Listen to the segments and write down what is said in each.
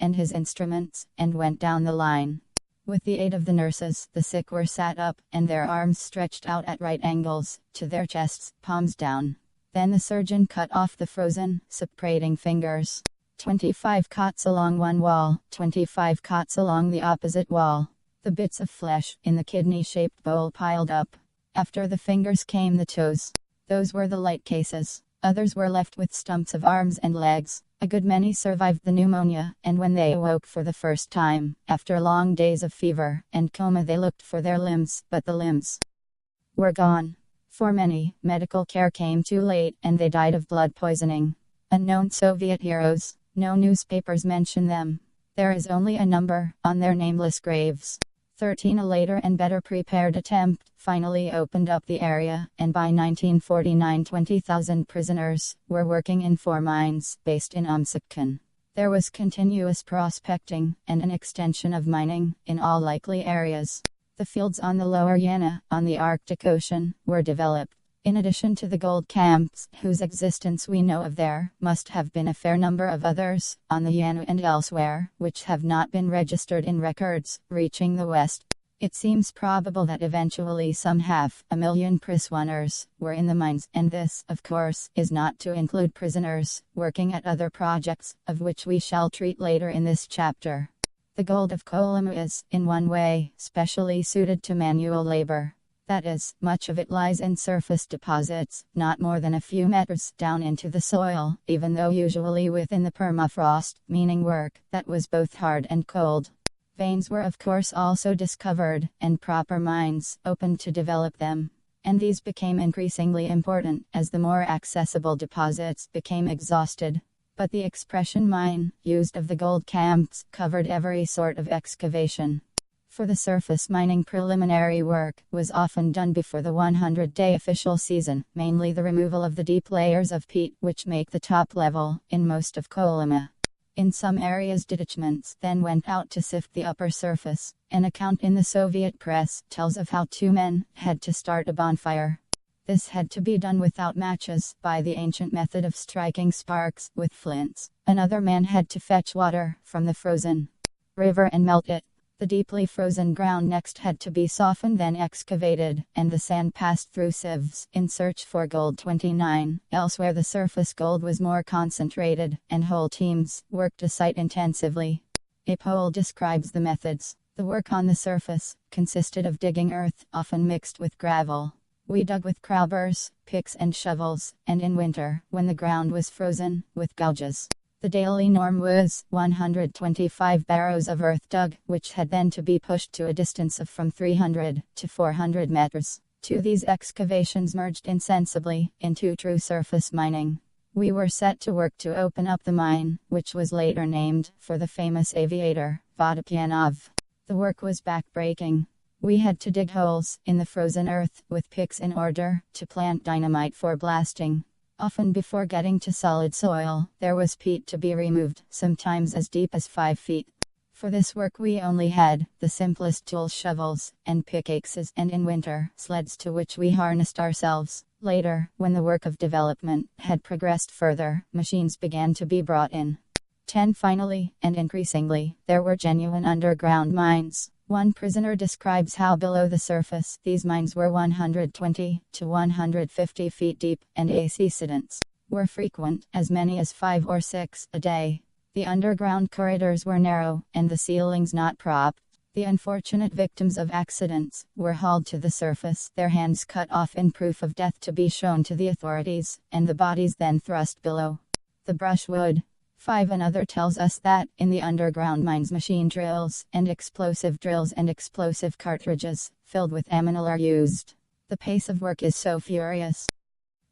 and his instruments, and went down the line. With the aid of the nurses, the sick were sat up, and their arms stretched out at right angles, to their chests, palms down. Then the surgeon cut off the frozen, separating fingers. 25 cots along one wall, 25 cots along the opposite wall. The bits of flesh, in the kidney-shaped bowl piled up. After the fingers came the toes. Those were the light cases. Others were left with stumps of arms and legs. A good many survived the pneumonia, and when they awoke for the first time, after long days of fever and coma, they looked for their limbs, but the limbs were gone. For many, medical care came too late, and they died of blood poisoning. Unknown Soviet heroes. No newspapers mention them. There is only a number, on their nameless graves. 13. A later and better prepared attempt finally opened up the area, and by 1949 20,000 prisoners were working in 4 mines, based in Omsk. There was continuous prospecting, and an extension of mining, in all likely areas. The fields on the lower Yana, on the Arctic Ocean, were developed. In addition to the gold camps, whose existence we know of, there must have been a fair number of others, on the Yana and elsewhere, which have not been registered in records, reaching the west. It seems probable that eventually some 500,000 prisoners were in the mines, and this, of course, is not to include prisoners working at other projects, of which we shall treat later in this chapter. The gold of Kolyma is, in one way, specially suited to manual labor. That is, much of it lies in surface deposits, not more than a few meters down into the soil, even though usually within the permafrost, meaning work that was both hard and cold. Veins were of course also discovered, and proper mines opened to develop them. And these became increasingly important, as the more accessible deposits became exhausted. But the expression mine, used of the gold camps, covered every sort of excavation. For the surface mining, preliminary work was often done before the 100-day official season, mainly the removal of the deep layers of peat which make the top level, in most of Kolyma. In some areas detachments then went out to sift the upper surface. An account in the Soviet press tells of how 2 men had to start a bonfire. This had to be done without matches, by the ancient method of striking sparks with flints. Another man had to fetch water from the frozen river and melt it. The deeply frozen ground next had to be softened, then excavated, and the sand passed through sieves in search for gold. 29. Elsewhere the surface gold was more concentrated, and whole teams worked a site intensively. A Pole describes the methods. The work on the surface consisted of digging earth, often mixed with gravel. We dug with crowbars, picks and shovels, and in winter, when the ground was frozen, with gouges. The daily norm was 125 barrows of earth dug, which had then to be pushed to a distance of from 300 to 400 meters. These excavations merged insensibly into true surface mining. We were set to work to open up the mine, which was later named for the famous aviator, Vodopyanov. The work was backbreaking. We had to dig holes in the frozen earth with picks in order to plant dynamite for blasting. Often before getting to solid soil, there was peat to be removed, sometimes as deep as 5 feet. For this work we only had the simplest tools, shovels, and pickaxes, and in winter, sleds to which we harnessed ourselves. Later, when the work of development had progressed further, machines began to be brought in. 10. Finally, and increasingly, there were genuine underground mines. One prisoner describes how below the surface these mines were 120 to 150 feet deep, and accidents were frequent, as many as 5 or 6 a day. The underground corridors were narrow, and the ceilings not propped. The unfortunate victims of accidents were hauled to the surface, their hands cut off in proof of death to be shown to the authorities, and the bodies then thrust below the brushwood. 5. Another tells us that, in the underground mines, machine drills and explosive cartridges, filled with ammunition, are used. The pace of work is so furious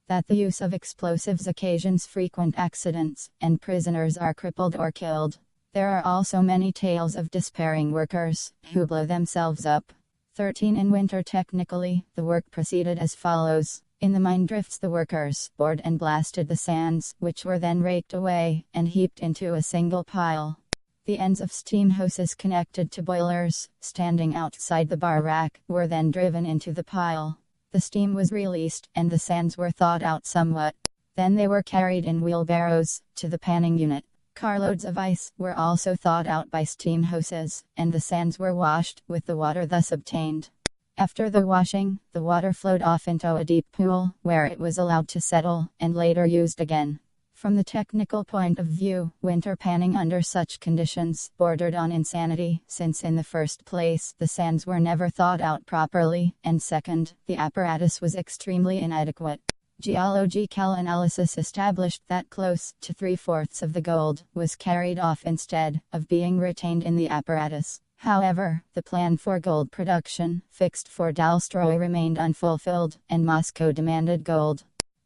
that the use of explosives occasions frequent accidents, and prisoners are crippled or killed. There are also many tales of despairing workers, who blow themselves up. 13. In winter, technically, the work proceeded as follows. In the mine drifts the workers bored and blasted the sands, which were then raked away, and heaped into a single pile. The ends of steam hoses connected to boilers, standing outside the bar rack, were then driven into the pile. The steam was released, and the sands were thawed out somewhat. Then they were carried in wheelbarrows to the panning unit. Carloads of ice were also thawed out by steam hoses, and the sands were washed with the water thus obtained. After the washing, the water flowed off into a deep pool, where it was allowed to settle, and later used again. From the technical point of view, winter panning under such conditions bordered on insanity, since in the first place, the sands were never thawed out properly, and second, the apparatus was extremely inadequate. Geological analysis established that close to 3/4 of the gold was carried off instead of being retained in the apparatus. However, the plan for gold production, fixed for Dalstroy, remained unfulfilled, and Moscow demanded gold.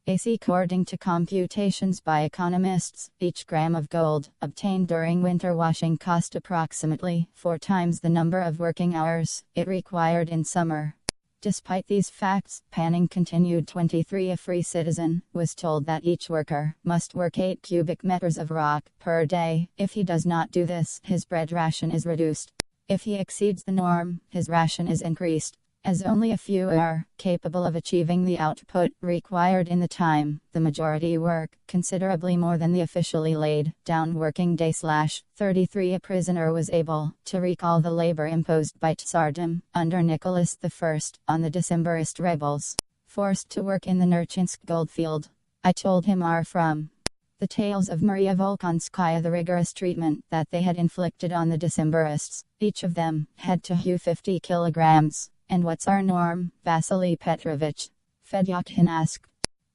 According to computations by economists, each gram of gold obtained during winter washing cost approximately 4 times the number of working hours it required in summer. Despite these facts, panning continued. 23 A free citizen was told that each worker must work 8 cubic meters of rock per day. If he does not do this, his bread ration is reduced. If he exceeds the norm, his ration is increased. As only a few are capable of achieving the output required in the time, the majority work considerably more than the officially laid down working day. 33 A prisoner was able to recall the labor imposed by Tsardom under Nicholas I on the Decemberist rebels, forced to work in the Nerchinsk goldfield. I told him are from the tales of Maria Volkonskaya the rigorous treatment that they had inflicted on the Decemberists. Each of them had to hew 50 kilograms. And what's our norm, Vasily Petrovich? Fedyotkin asked.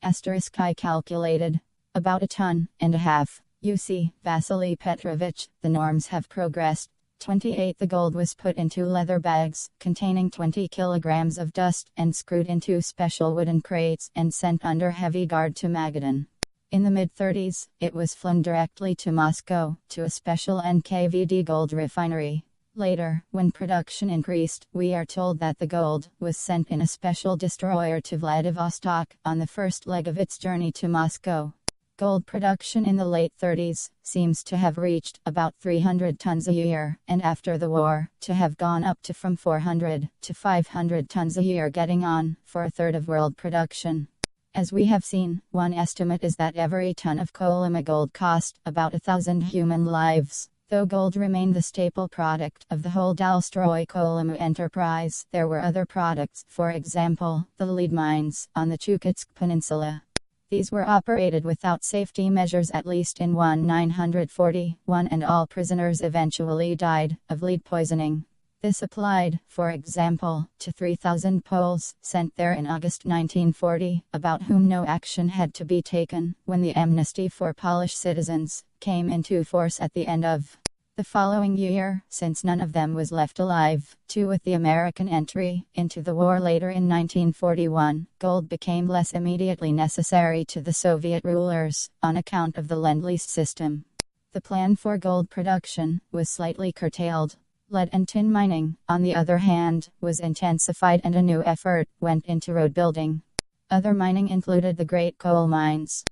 I calculated. About 1.5 tons. You see, Vasily Petrovich, the norms have progressed. 28 The gold was put into leather bags, containing 20 kilograms of dust, and screwed into special wooden crates, and sent under heavy guard to Magadan. In the mid-30s, it was flown directly to Moscow, to a special NKVD gold refinery. Later, when production increased, we are told that the gold was sent in a special destroyer to Vladivostok, on the first leg of its journey to Moscow. Gold production in the late 30s seems to have reached about 300 tons a year, and after the war, to have gone up to from 400 to 500 tons a year, getting on for a third of world production. As we have seen, one estimate is that every ton of Kolyma gold cost about 1,000 human lives. Though gold remained the staple product of the whole Dalstroy Kolyma enterprise, there were other products, for example, the lead mines on the Chukotsk Peninsula. These were operated without safety measures at least in 1941, and all prisoners eventually died of lead poisoning. This applied, for example, to 3,000 Poles sent there in August 1940, about whom no action had to be taken, when the amnesty for Polish citizens came into force at the end of the following year, since none of them was left alive. With the American entry into the war later in 1941, gold became less immediately necessary to the Soviet rulers, on account of the Lend-Lease system. The plan for gold production was slightly curtailed. Lead and tin mining, on the other hand, was intensified, and a new effort went into road building. Other mining included the great coal mines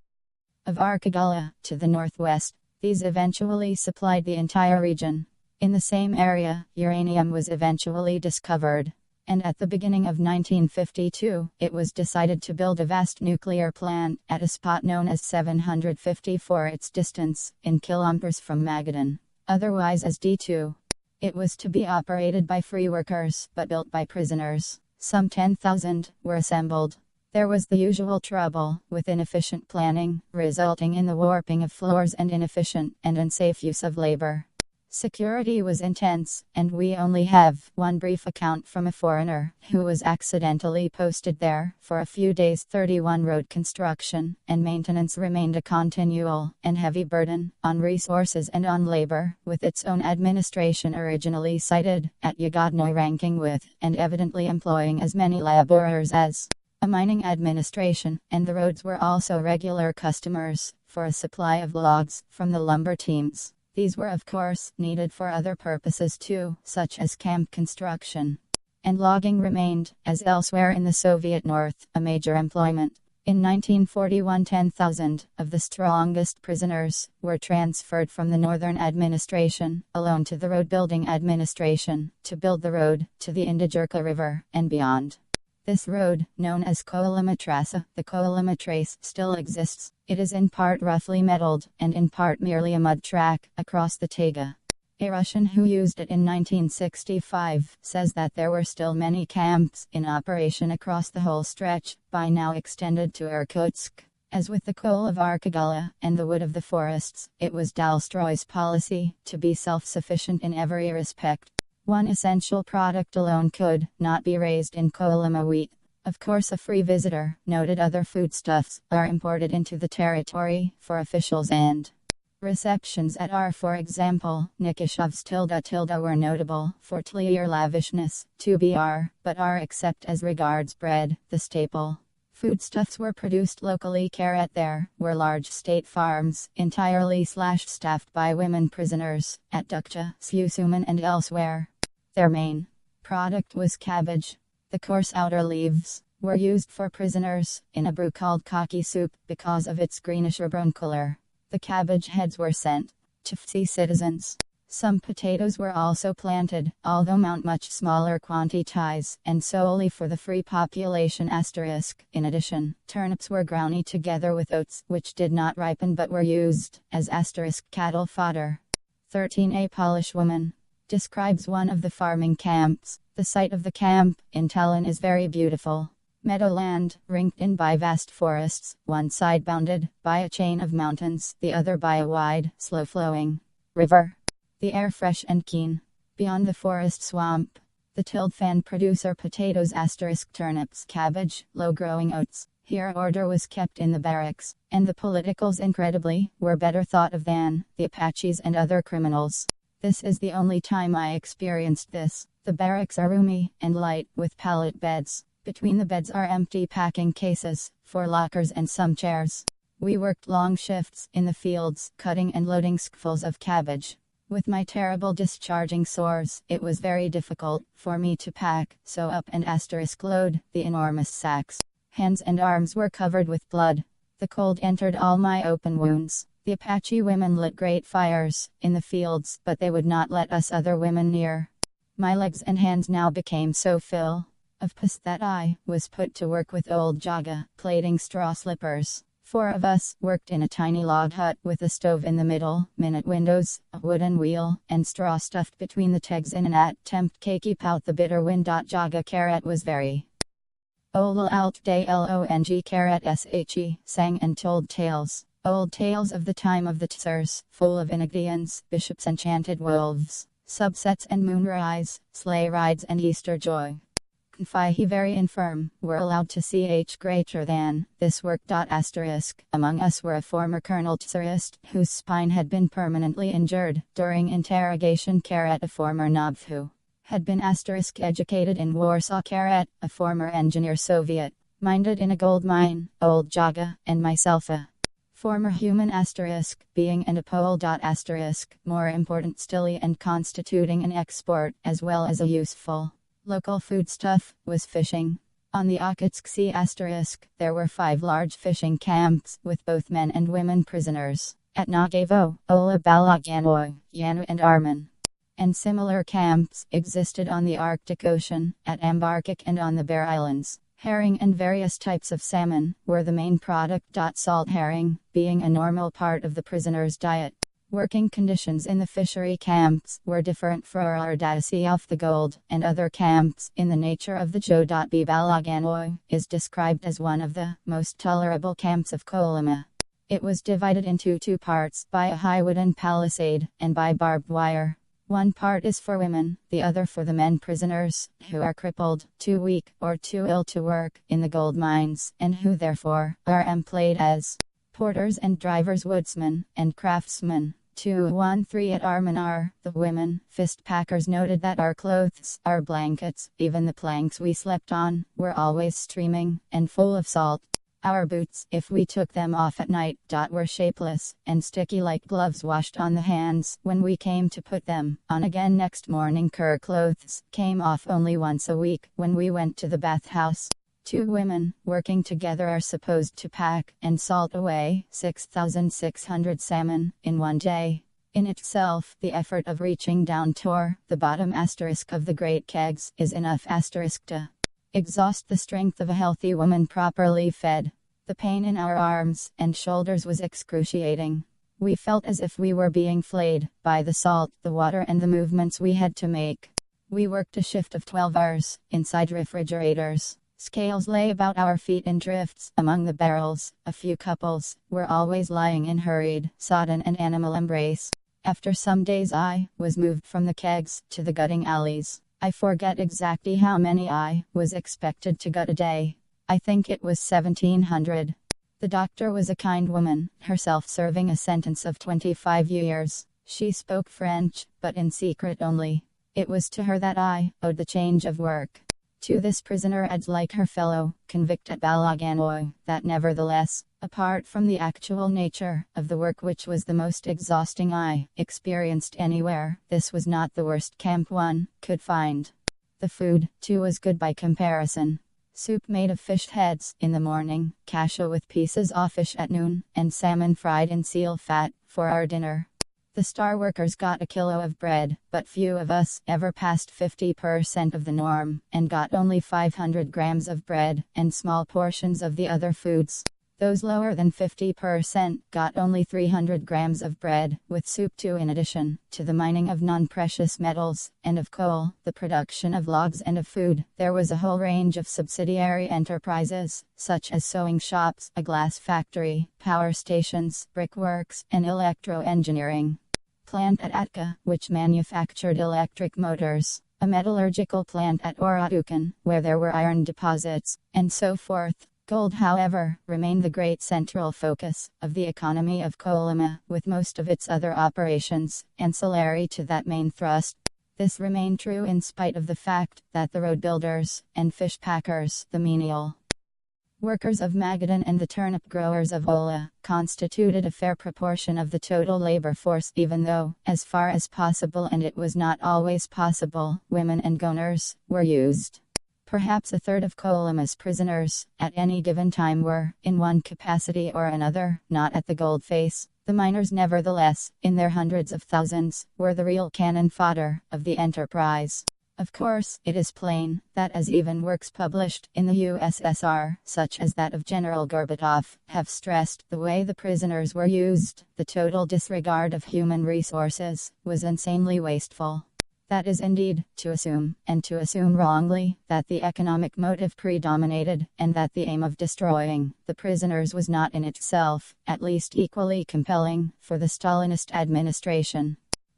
of Arkhangelsk to the northwest. These eventually supplied the entire region. In the same area, uranium was eventually discovered. And at the beginning of 1952, it was decided to build a vast nuclear plant at a spot known as 750 for its distance, in kilometers from Magadan, otherwise as D2. It was to be operated by free workers, but built by prisoners. Some 10,000 were assembled. There was the usual trouble with inefficient planning, resulting in the warping of floors and inefficient and unsafe use of labor. Security was intense, and we only have one brief account from a foreigner who was accidentally posted there for a few days. 31 Road construction and maintenance remained a continual and heavy burden on resources and on labor, with its own administration originally cited at Yagodnoy, ranking with and evidently employing as many laborers as a mining administration, and the roads were also regular customers for a supply of logs from the lumber teams. These were of course needed for other purposes too, such as camp construction. And logging remained, as elsewhere in the Soviet North, a major employment. In 1941, 10,000 of the strongest prisoners were transferred from the Northern Administration alone to the Road Building Administration to build the road to the Indigirka River and beyond. This road, known as Kolyma Trasa, the Kolyma Trace, still exists. It is in part roughly metalled, and in part merely a mud track, across the Taiga. A Russian who used it in 1965 says that there were still many camps in operation across the whole stretch, by now extended to Irkutsk. As with the coal of Archipelago and the wood of the forests, it was Dalstroy's policy to be self-sufficient in every respect. One essential product alone could not be raised in Kolyma: wheat. Of course, a free visitor noted other foodstuffs are imported into the territory for officials and receptions at R. For example, Nikishov's tilde were notable for clear lavishness, to br, but are except as regards bread, the staple. Foodstuffs were produced locally. There were large state farms, entirely staffed by women prisoners, at Dukcha, Susuman and elsewhere. Their main product was cabbage. The coarse outer leaves were used for prisoners, in a brew called kaki soup, because of its greenish or brown color. The cabbage heads were sent to free citizens. Some potatoes were also planted, although much smaller quantities, and solely for the free population. In addition, turnips were ground together with oats, which did not ripen but were used as cattle fodder. 13. A Polish woman describes one of the farming camps. The site of the camp in Tallinn is very beautiful. Meadowland, ringed in by vast forests, one side bounded by a chain of mountains, the other by a wide, slow-flowing river. The air fresh and keen. Beyond the forest swamp, the tilled fan producer potatoes turnips, cabbage, low-growing oats. Here order was kept in the barracks, and the politicals incredibly were better thought of than the Apaches and other criminals. This is the only time I experienced this. The barracks are roomy and light, with pallet beds. Between the beds are empty packing cases, 4 lockers and some chairs. We worked long shifts in the fields, cutting and loading skillfuls of cabbage. With my terrible discharging sores, it was very difficult for me to pack, sew up and load the enormous sacks. Hands and arms were covered with blood. The cold entered all my open wounds. The Apache women lit great fires in the fields, but they would not let us other women near. My legs and hands now became so full of pus that I was put to work with old Jaga, plaiting straw slippers. 4 of us worked in a tiny log hut with a stove in the middle, minute windows, a wooden wheel, and straw stuffed between the tegs in an attempt to keep out the bitter wind. Jaga was very old out day long she sang and told tales. Old tales of the time of the Tsars, full of ingredients, bishops, enchanted wolves, subsets and moonrise, sleigh rides and Easter joy. He very infirm, were allowed to ch greater than this work. Among us were a former colonel Tsarist, whose spine had been permanently injured during interrogation. A former Nob who had been educated in Warsaw. A former engineer Soviet, minded in a gold mine, old Jaga, and myself a former human being and a Pole. More important still and constituting an export as well as a useful local foodstuff was fishing. On the Okhotsk Sea there were 5 large fishing camps with both men and women prisoners. At Nagevo, Ola Balaganoy, Yanu and Arman. And similar camps existed on the Arctic Ocean, at Ambarkik and on the Bear Islands. Herring and various types of salmon were the main product. Salt herring, being a normal part of the prisoners' diet. Working conditions in the fishery camps were different for Ardasi off the gold, and other camps in the nature of the Joe. B. Balaganoy is described as one of the most tolerable camps of Kolyma. It was divided into 2 parts by a high wooden palisade, and by barbed wire. One part is for women, the other for the men prisoners, who are crippled, too weak, or too ill to work in the gold mines, and who therefore are employed as porters and drivers, woodsmen, and craftsmen. 213 At Armanar, the women, fist packers, noted that our clothes, our blankets, even the planks we slept on, were always streaming and full of salt. Our boots, if we took them off at night, were shapeless and sticky like gloves washed on the hands when we came to put them on again next morning. Clothes came off only once a week when we went to the bathhouse. 2 women, working together, are supposed to pack and salt away 6,600 salmon in one day. In itself, the effort of reaching down toward the bottom of the great kegs is enough to exhaust the strength of a healthy woman properly fed. The pain in our arms and shoulders was excruciating. We felt as if we were being flayed by the salt, the water, and the movements we had to make. We worked a shift of 12 hours inside refrigerators. Scales lay about our feet in drifts among the barrels. A few couples were always lying in hurried, sodden, and animal embrace. After some days, I was moved from the kegs to the gutting alleys. I forget exactly how many I was expected to gut a day. I think it was 1700. The doctor was a kind woman, herself serving a sentence of 25 years. She spoke French, but in secret only. It was to her that I owed the change of work. To this prisoner, as like her fellow convict at Balaganoy, that nevertheless, apart from the actual nature of the work, which was the most exhausting I experienced anywhere, this was not the worst camp one could find. The food, too, was good by comparison. Soup made of fish heads in the morning, kasha with pieces of fish at noon, and salmon fried in seal fat for our dinner. The star workers got a kilo of bread, but few of us ever passed 50% of the norm, and got only 500 grams of bread, and small portions of the other foods. Those lower than 50% got only 300 grams of bread, with soup too. In addition to the mining of non-precious metals, and of coal, the production of logs and of food, there was a whole range of subsidiary enterprises, such as sewing shops, a glass factory, power stations, brickworks, and electro-engineering. Plant at Atka, which manufactured electric motors, a metallurgical plant at Oradukan, where there were iron deposits, and so forth. Gold, however, remained the great central focus of the economy of Kolyma, with most of its other operations ancillary to that main thrust. This remained true in spite of the fact that the road builders and fish packers, the menial workers of Magadan and the turnip growers of Ola, constituted a fair proportion of the total labor force, even though, as far as possible, and it was not always possible, women and goners were used. Perhaps a third of Kolyma's prisoners, at any given time, were, in one capacity or another, not at the gold face. The miners, nevertheless, in their hundreds of thousands, were the real cannon fodder of the enterprise. Of course, it is plain that as even works published in the USSR, such as that of General Gorbatov, have stressed the way the prisoners were used, the total disregard of human resources was insanely wasteful. That is indeed to assume, and to assume wrongly, that the economic motive predominated, and that the aim of destroying the prisoners was not in itself, at least equally compelling, for the Stalinist administration.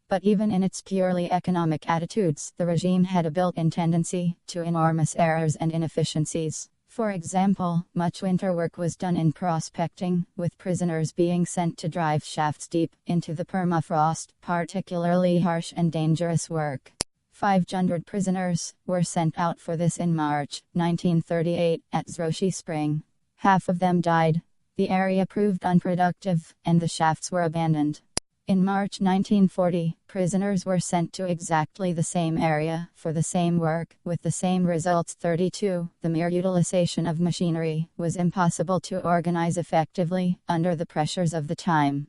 But even in its purely economic attitudes, the regime had a built-in tendency to enormous errors and inefficiencies. For example, much winter work was done in prospecting, with prisoners being sent to drive shafts deep into the permafrost, particularly harsh and dangerous work. 500 prisoners were sent out for this in March 1938 at Zroshi Spring. Half of them died. The area proved unproductive, and the shafts were abandoned. In March 1940, prisoners were sent to exactly the same area for the same work, with the same results. 32. The mere utilization of machinery was impossible to organize effectively under the pressures of the time.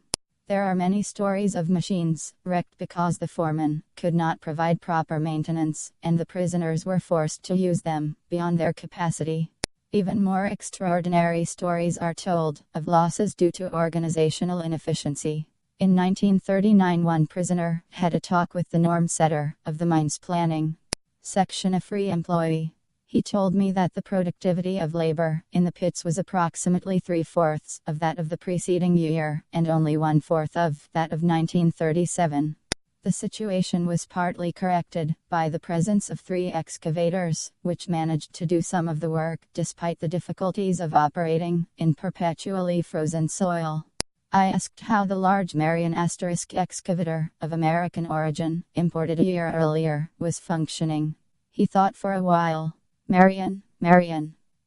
There are many stories of machines wrecked because the foreman could not provide proper maintenance, and the prisoners were forced to use them beyond their capacity. Even more extraordinary stories are told of losses due to organizational inefficiency. In 1939, one prisoner had a talk with the norm setter of the mines planning section, a free employee. He told me that the productivity of labor in the pits was approximately 3/4 of that of the preceding year, and only 1/4 of that of 1937. The situation was partly corrected by the presence of 3 excavators, which managed to do some of the work, despite the difficulties of operating in perpetually frozen soil. I asked how the large Marion * excavator, of American origin, imported a year earlier, was functioning. He thought for a while. Marion.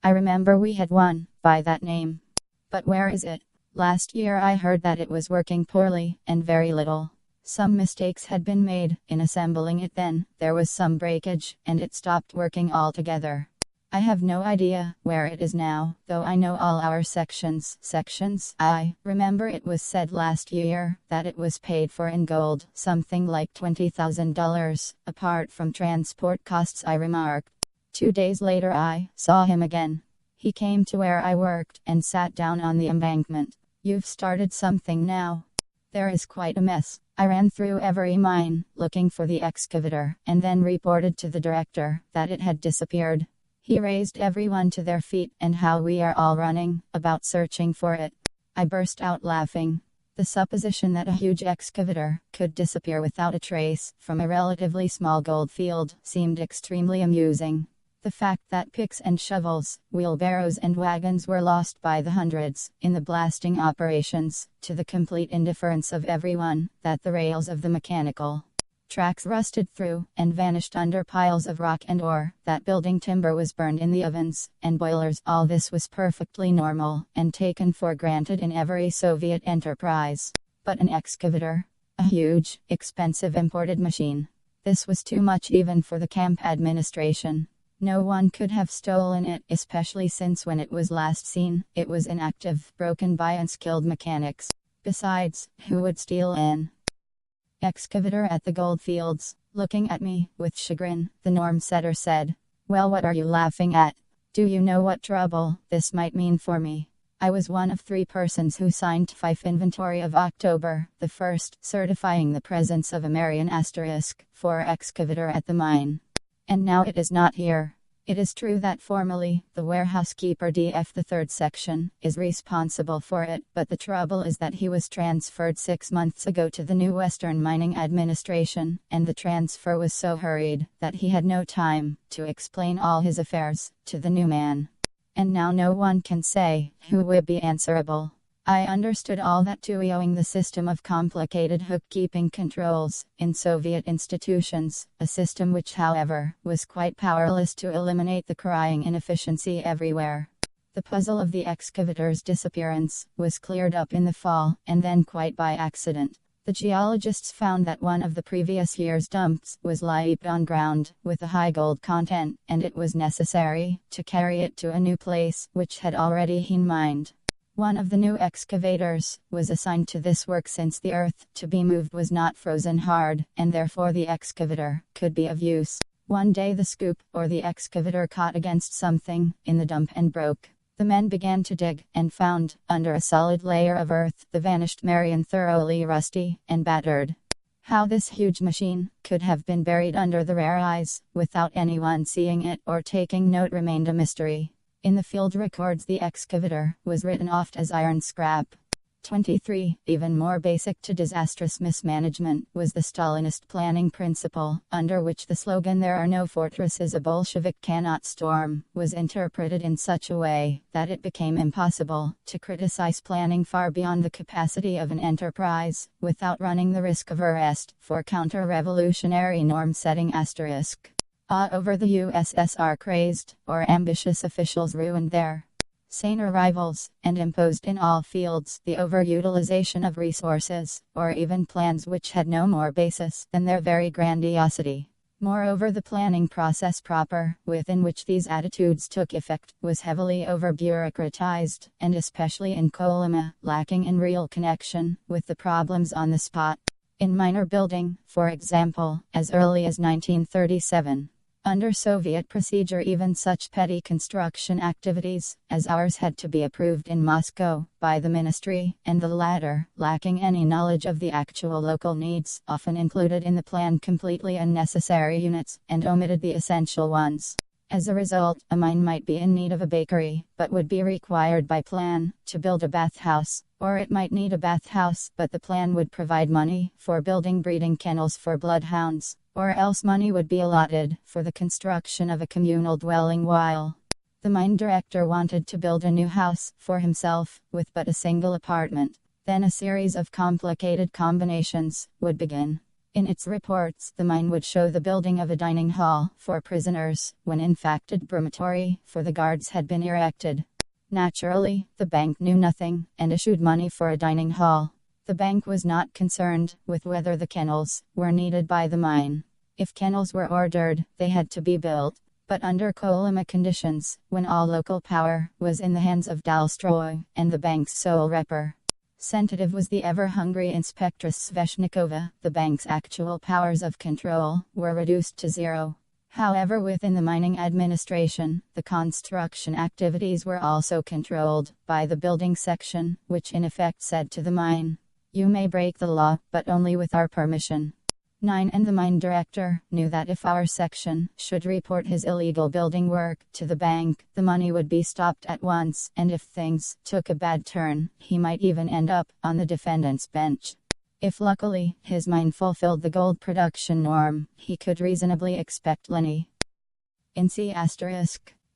I remember we had one by that name. But where is it? Last year I heard that it was working poorly, and very little. Some mistakes had been made in assembling it, then there was some breakage, and it stopped working altogether. I have no idea where it is now, though I know all our sections. I remember it was said last year that it was paid for in gold, something like $20,000, apart from transport costs, I remarked. 2 days later I saw him again. He came to where I worked and sat down on the embankment. "You've started something now. There is quite a mess." I ran through every mine, looking for the excavator, and then reported to the director that it had disappeared. He raised everyone to their feet, and how we are all running about searching for it. I burst out laughing. The supposition that a huge excavator could disappear without a trace from a relatively small gold field seemed extremely amusing. The fact that picks and shovels, wheelbarrows and wagons were lost by the hundreds in the blasting operations, to the complete indifference of everyone, that the rails of the mechanical tracks rusted through and vanished under piles of rock and ore, that building timber was burned in the ovens and boilers, all this was perfectly normal and taken for granted in every Soviet enterprise. But an excavator, a huge, expensive imported machine, this was too much even for the camp administration. No one could have stolen it, especially since when it was last seen, it was inactive, broken by unskilled mechanics. Besides, who would steal an excavator at the goldfields? Looking at me with chagrin, the norm setter said, "Well, what are you laughing at? Do you know what trouble this might mean for me?" I was one of 3 persons who signed FIFE inventory of October the 1st, certifying the presence of a Marian asterisk for excavator at the mine. And now it is not here. It is true that formally, the warehouse keeper DF the 3rd section is responsible for it, but the trouble is that he was transferred 6 months ago to the new Western Mining Administration, and the transfer was so hurried that he had no time to explain all his affairs to the new man. And now no one can say who will be answerable. I understood all that too, owing the system of complicated bookkeeping controls in Soviet institutions, a system which, however, was quite powerless to eliminate the crying inefficiency everywhere. The puzzle of the excavator's disappearance was cleared up in the fall, and then quite by accident. The geologists found that one of the previous year's dumps was lying on ground with a high gold content, and it was necessary to carry it to a new place which had already been mined. One of the new excavators was assigned to this work, since the earth to be moved was not frozen hard, and therefore the excavator could be of use. One day the scoop or the excavator caught against something in the dump and broke. The men began to dig, and found, under a solid layer of earth, the vanished Marian, thoroughly rusty and battered. How this huge machine could have been buried under the rare ice, without anyone seeing it or taking note, remained a mystery. In the field records, the excavator was written off as iron scrap. 23. Even more basic to disastrous mismanagement was the Stalinist planning principle, under which the slogan "There are no fortresses a Bolshevik cannot storm" was interpreted in such a way that it became impossible to criticize planning far beyond the capacity of an enterprise, without running the risk of arrest for counter-revolutionary norm-setting asterisk. Over the USSR crazed or ambitious officials ruined their saner rivals, and imposed in all fields the overutilization of resources, or even plans which had no more basis than their very grandiosity. Moreover, the planning process proper, within which these attitudes took effect, was heavily over-bureaucratized, and especially in Kolyma, lacking in real connection with the problems on the spot. In minor building, for example, as early as 1937. Under Soviet procedure, even such petty construction activities as ours had to be approved in Moscow by the ministry, and the latter, lacking any knowledge of the actual local needs, often included in the plan completely unnecessary units, and omitted the essential ones. As a result, a mine might be in need of a bakery, but would be required by plan to build a bathhouse, or it might need a bathhouse, but the plan would provide money for building breeding kennels for bloodhounds, or else money would be allotted for the construction of a communal dwelling, while the mine director wanted to build a new house for himself, with but a single apartment. Then a series of complicated combinations would begin. In its reports, the mine would show the building of a dining hall for prisoners, when in fact a dormitory for the guards had been erected. Naturally, the bank knew nothing, and issued money for a dining hall. The bank was not concerned with whether the kennels were needed by the mine. If kennels were ordered, they had to be built. But under Kolyma conditions, when all local power was in the hands of Dalstroy, and the bank's sole representative was the ever-hungry Inspectress Sveshnikova, the bank's actual powers of control were reduced to zero. However, within the mining administration, the construction activities were also controlled by the building section, which in effect said to the mine, "You may break the law, but only with our permission." 9. And the mine director knew that if our section should report his illegal building work to the bank, the money would be stopped at once, and if things took a bad turn, he might even end up on the defendant's bench. If luckily his mine fulfilled the gold production norm, he could reasonably expect lenity. In C**.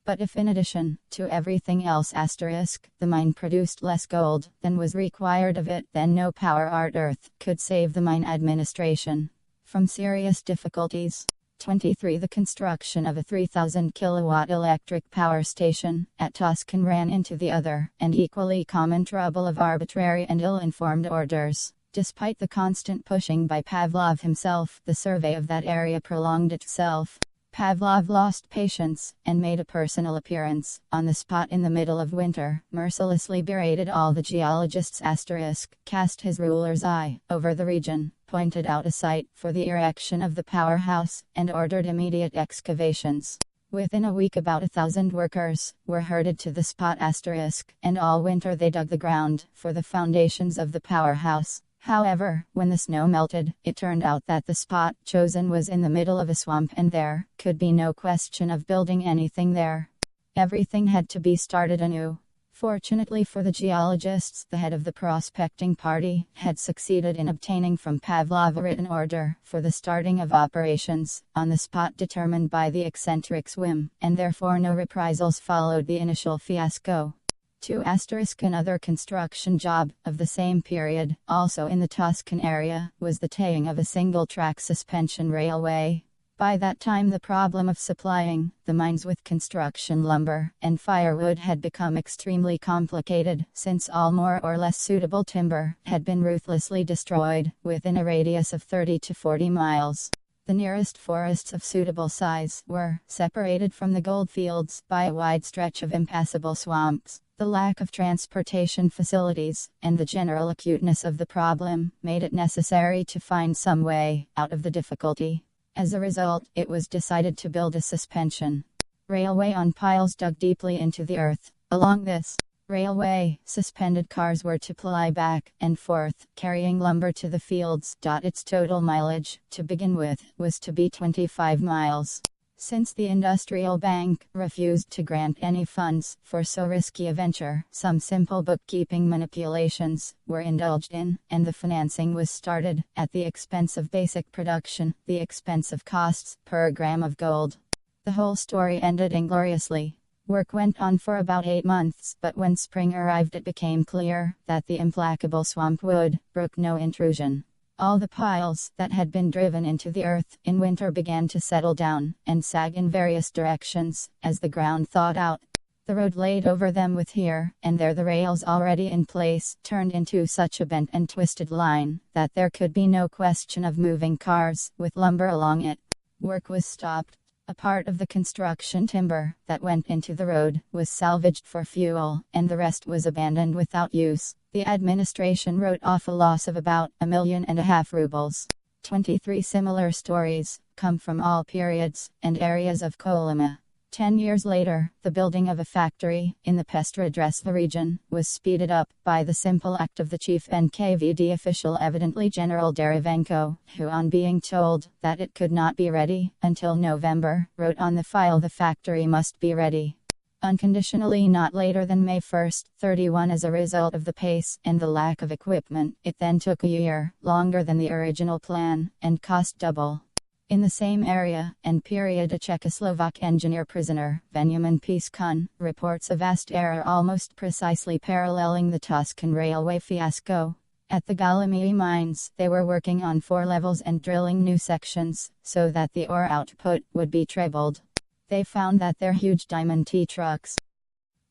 But if in addition to everything else the mine produced less gold than was required of it, then no power on earth could save the mine administration from serious difficulties. 23. The construction of a 3,000 kilowatt electric power station at Tuscan ran into the other and equally common trouble of arbitrary and ill-informed orders. Despite the constant pushing by Pavlov himself, the survey of that area prolonged itself. Pavlov lost patience, and made a personal appearance on the spot in the middle of winter, mercilessly berated all the geologists *, cast his ruler's eye over the region, pointed out a site for the erection of the powerhouse, and ordered immediate excavations. Within a week about 1,000 workers were herded to the spot *, and all winter they dug the ground for the foundations of the powerhouse. However, when the snow melted, it turned out that the spot chosen was in the middle of a swamp and there could be no question of building anything there. Everything had to be started anew. Fortunately for the geologists, the head of the prospecting party had succeeded in obtaining from Pavlov a written order for the starting of operations on the spot determined by the eccentric's whim, and therefore no reprisals followed the initial fiasco. 2 * Another construction job of the same period, also in the Tuscan area, was the taying of a single-track suspension railway. By that time the problem of supplying the mines with construction lumber and firewood had become extremely complicated, since all more or less suitable timber had been ruthlessly destroyed within a radius of 30 to 40 miles. The nearest forests of suitable size were separated from the gold fields by a wide stretch of impassable swamps. The lack of transportation facilities, and the general acuteness of the problem, made it necessary to find some way out of the difficulty. As a result, it was decided to build a suspension railway on piles dug deeply into the earth. Along this railway, suspended cars were to ply back and forth, carrying lumber to the fields. Its total mileage, to begin with, was to be 25 miles. Since the Industrial Bank refused to grant any funds for so risky a venture, some simple bookkeeping manipulations were indulged in, and the financing was started at the expense of basic production, the expense of costs per gram of gold. The whole story ended ingloriously. Work went on for about 8 months, but when spring arrived it became clear that the implacable swamp would brook no intrusion. All the piles that had been driven into the earth in winter began to settle down and sag in various directions as the ground thawed out. The road laid over them with here and there the rails already in place turned into such a bent and twisted line that there could be no question of moving cars with lumber along it. Work was stopped. A part of the construction timber that went into the road was salvaged for fuel, and the rest was abandoned without use. The administration wrote off a loss of about 1.5 million rubles. 23 similar stories come from all periods and areas of Kolyma. 10 years later, the building of a factory in the Pestrodresva region was speeded up by the simple act of the chief NKVD official, evidently General Derivenko, who, on being told that it could not be ready until November, wrote on the file the factory must be ready unconditionally not later than May 1, 31. As a result of the pace and the lack of equipment, it then took a year longer than the original plan and cost double. In the same area and period, a Czechoslovak engineer prisoner, Benjamin Piskun, reports a vast error almost precisely paralleling the Tuscan railway fiasco. At the Galami mines, they were working on 4 levels and drilling new sections, so that the ore output would be trebled. They found that their huge diamond T trucks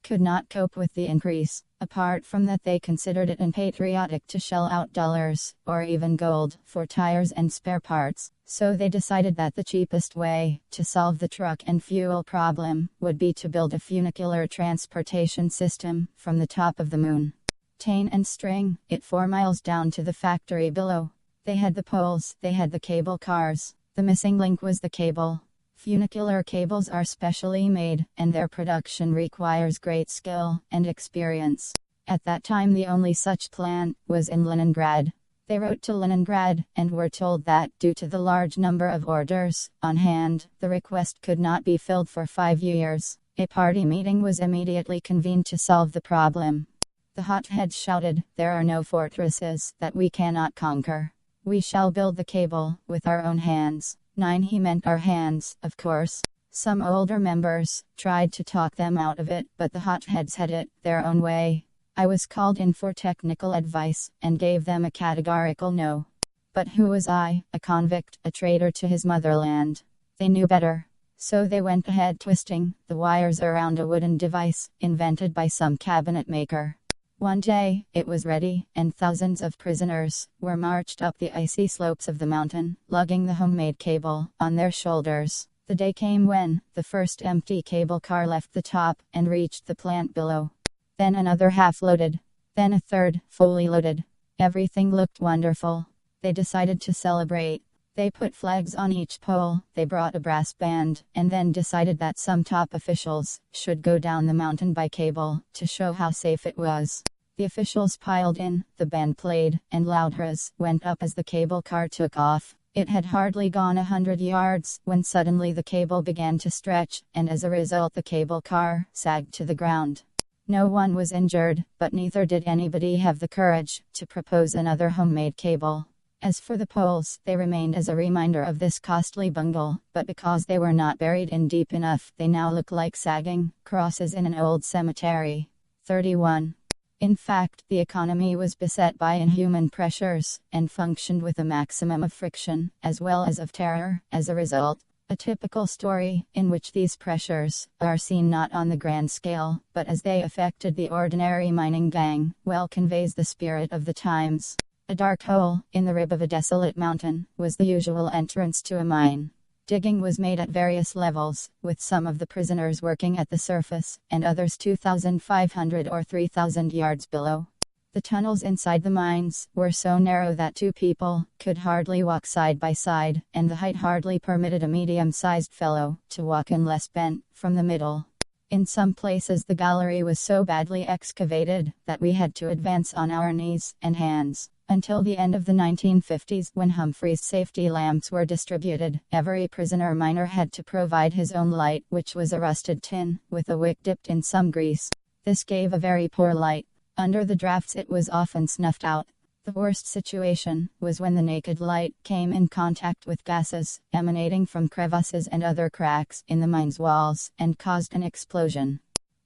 could not cope with the increase. Apart from that, they considered it unpatriotic to shell out dollars, or even gold, for tires and spare parts, so they decided that the cheapest way to solve the truck and fuel problem would be to build a funicular transportation system from the top of the moon. Chain and string it 4 miles down to the factory below. They had the poles, they had the cable cars. The missing link was the cable. Funicular cables are specially made, and their production requires great skill and experience. At that time, the only such plant was in Leningrad. They wrote to Leningrad, and were told that, due to the large number of orders on hand, the request could not be filled for 5 years. A party meeting was immediately convened to solve the problem. The hotheads shouted, "There are no fortresses that we cannot conquer. We shall build the cable with our own hands." 9. He meant our hands, of course. Some older members tried to talk them out of it, but the hotheads had it their own way. I was called in for technical advice, and gave them a categorical no. But who was I, a convict, a traitor to his motherland? They knew better. So they went ahead twisting the wires around a wooden device, invented by some cabinet maker. One day, it was ready, and thousands of prisoners were marched up the icy slopes of the mountain, lugging the homemade cable on their shoulders. The day came when the first empty cable car left the top and reached the plant below. Then another half loaded. Then a third, fully loaded. Everything looked wonderful. They decided to celebrate. They put flags on each pole, they brought a brass band, and then decided that some top officials should go down the mountain by cable, to show how safe it was. The officials piled in, the band played, and loud hurrahs went up as the cable car took off. It had hardly gone 100 yards, when suddenly the cable began to stretch, and as a result the cable car sagged to the ground. No one was injured, but neither did anybody have the courage to propose another homemade cable. As for the poles, they remained as a reminder of this costly bungle, but because they were not buried in deep enough, they now look like sagging crosses in an old cemetery. 31. In fact, the economy was beset by inhuman pressures, and functioned with a maximum of friction, as well as of terror, as a result. A typical story, in which these pressures are seen not on the grand scale, but as they affected the ordinary mining gang, well conveys the spirit of the times. A dark hole, in the rib of a desolate mountain, was the usual entrance to a mine. Digging was made at various levels, with some of the prisoners working at the surface, and others 2,500 or 3,000 yards below. The tunnels inside the mines were so narrow that 2 people could hardly walk side by side, and the height hardly permitted a medium-sized fellow to walk unless bent from the middle. In some places the gallery was so badly excavated that we had to advance on our knees and hands. Until the end of the 1950s, when Humphrey's safety lamps were distributed, every prisoner miner had to provide his own light, which was a rusted tin, with a wick dipped in some grease. This gave a very poor light. Under the drafts it was often snuffed out. The worst situation was when the naked light came in contact with gases emanating from crevasses and other cracks in the mine's walls, and caused an explosion.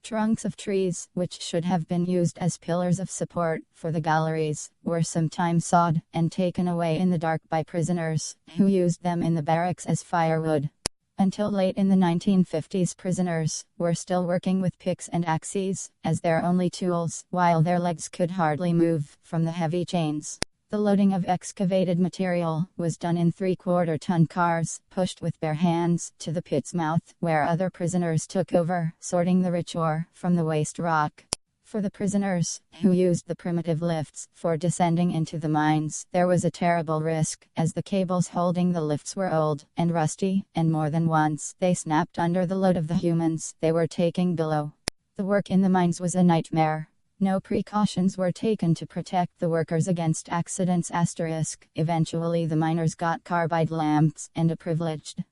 Trunks of trees, which should have been used as pillars of support for the galleries, were sometimes sawed and taken away in the dark by prisoners, who used them in the barracks as firewood. Until late in the 1950s, prisoners were still working with picks and axes as their only tools, while their legs could hardly move from the heavy chains. The loading of excavated material was done in 3/4-ton cars, pushed with bare hands to the pit's mouth, where other prisoners took over, sorting the rich ore from the waste rock. For the prisoners, who used the primitive lifts for descending into the mines, there was a terrible risk, as the cables holding the lifts were old and rusty, and more than once they snapped under the load of the humans they were taking below. The work in the mines was a nightmare. No precautions were taken to protect the workers against accidents. Eventually the miners got carbide lamps, and a privileged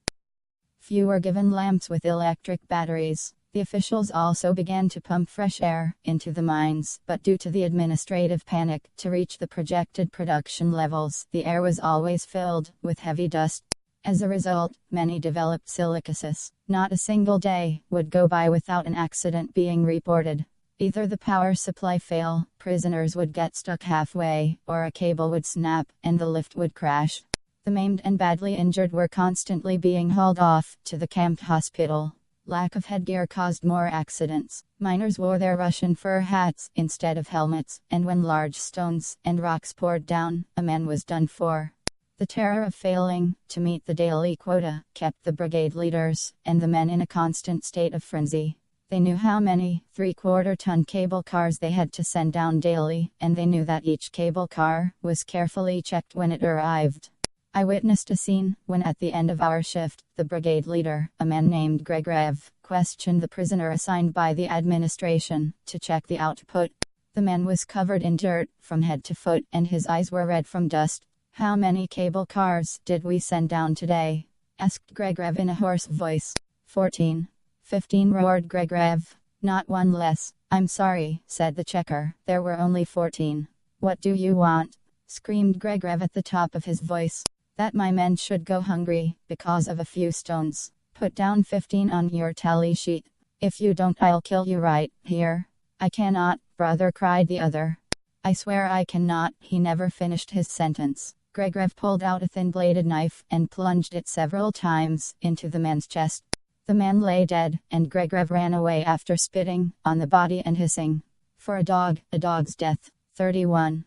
few were given lamps with electric batteries. The officials also began to pump fresh air into the mines, but due to the administrative panic, to reach the projected production levels, the air was always filled with heavy dust. As a result, many developed silicosis. Not a single day would go by without an accident being reported. Either the power supply fail, prisoners would get stuck halfway, or a cable would snap, and the lift would crash. The maimed and badly injured were constantly being hauled off to the camp hospital. Lack of headgear caused more accidents. Miners wore their Russian fur hats instead of helmets, and when large stones and rocks poured down, a man was done for. The terror of failing to meet the daily quota kept the brigade leaders and the men in a constant state of frenzy. They knew how many 3/4-ton cable cars they had to send down daily, and they knew that each cable car was carefully checked when it arrived. I witnessed a scene when at the end of our shift, the brigade leader, a man named Gregorev, questioned the prisoner assigned by the administration to check the output. The man was covered in dirt from head to foot and his eyes were red from dust. "How many cable cars did we send down today?" asked Gregorev in a hoarse voice. 14. 15, roared Gregorev. "Not one less." "I'm sorry," said the checker, "there were only 14. "What do you want?" screamed Gregorev at the top of his voice. "That my men should go hungry, because of a few stones. Put down 15 on your tally sheet. If you don't, I'll kill you right here." "I cannot, brother," cried the other. "I swear I cannot." He never finished his sentence. Gregorev pulled out a thin-bladed knife and plunged it several times into the man's chest. The man lay dead, and Gregorev ran away after spitting on the body and hissing. "For a dog's death." 31.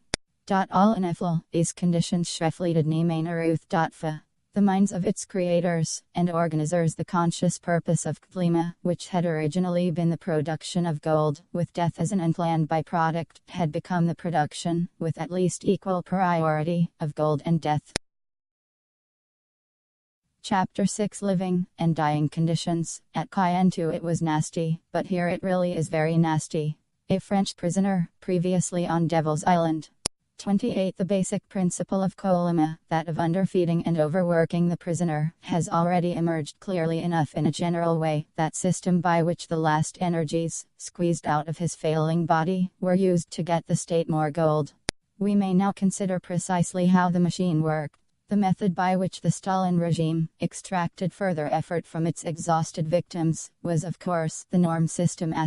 All in Eiffel, these conditions schreefleted niemand Ruth.fa. The minds of its creators and organizers, the conscious purpose of Kolyma, which had originally been the production of gold, with death as an unplanned byproduct, had become the production, with at least equal priority, of gold and death. Chapter 6, Living and Dying Conditions. At Cayenne too it was nasty, but here it really is very nasty. A French prisoner, previously on Devil's Island. 28. The basic principle of Kolyma, that of underfeeding and overworking the prisoner, has already emerged clearly enough in a general way, that system by which the last energies, squeezed out of his failing body, were used to get the state more gold. We may now consider precisely how the machine worked. The method by which the Stalin regime extracted further effort from its exhausted victims was of course the norm system *.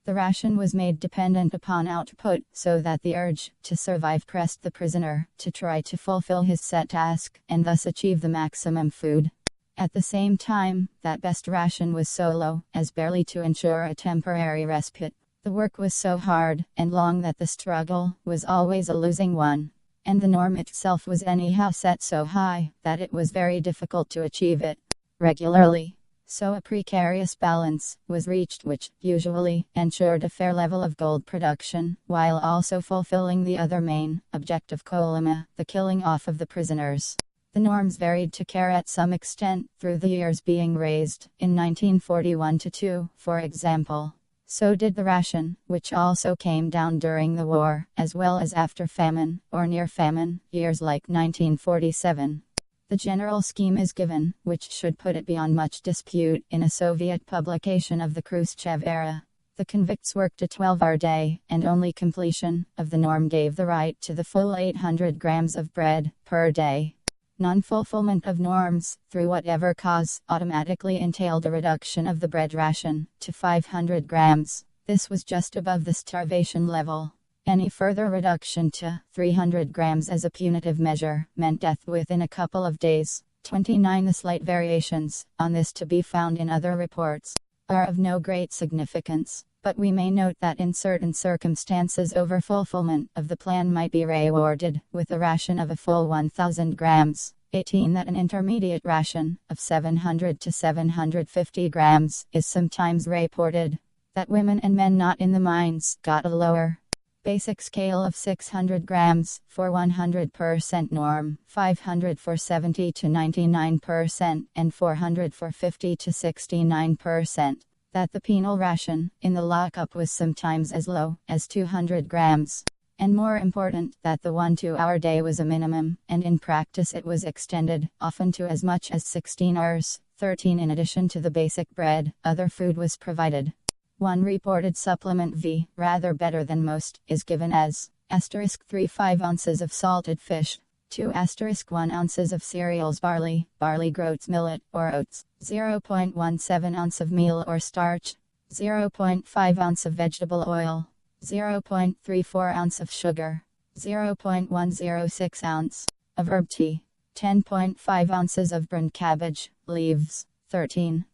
The ration was made dependent upon output, so that the urge to survive pressed the prisoner to try to fulfill his set task, and thus achieve the maximum food. At the same time, that best ration was so low, as barely to ensure a temporary respite. The work was so hard and long that the struggle was always a losing one. And the norm itself was anyhow set so high, that it was very difficult to achieve it regularly. So a precarious balance was reached which, usually, ensured a fair level of gold production, while also fulfilling the other main object of Kolyma, the killing off of the prisoners. The norms varied to care at some extent, through the years being raised, in 1941 to 2, for example. So did the ration, which also came down during the war, as well as after famine, or near famine, years like 1947. The general scheme is given, which should put it beyond much dispute, in a Soviet publication of the Khrushchev era. The convicts worked a 12-hour day, and only completion of the norm gave the right to the full 800 grams of bread per day. Non-fulfillment of norms, through whatever cause, automatically entailed a reduction of the bread ration to 500 grams. This was just above the starvation level. Any further reduction to 300 grams as a punitive measure meant death within a couple of days. 29. The slight variations on this, to be found in other reports, are of no great significance, but we may note that in certain circumstances overfulfillment of the plan might be rewarded with a ration of a full 1000 grams. 18. That an intermediate ration of 700 to 750 grams is sometimes reported. That women and men not in the mines got a lower basic scale of 600 grams for 100% norm, 500 for 70 to 99%, and 400 for 50 to 69%. That the penal ration in the lockup was sometimes as low as 200 grams. And more important, that the 1 2-hour day was a minimum, and in practice it was extended, often to as much as 16 hours. 13. In addition to the basic bread, other food was provided. One reported supplement V, rather better than most, is given as *3 5 ounces of salted fish, 2 *1 ounces of cereals barley groats millet or oats, 0.17 ounce of meal or starch, 0.5 ounce of vegetable oil, 0.34 ounce of sugar, 0.106 ounce of herb tea, 10.5 ounces of burned cabbage leaves. 13.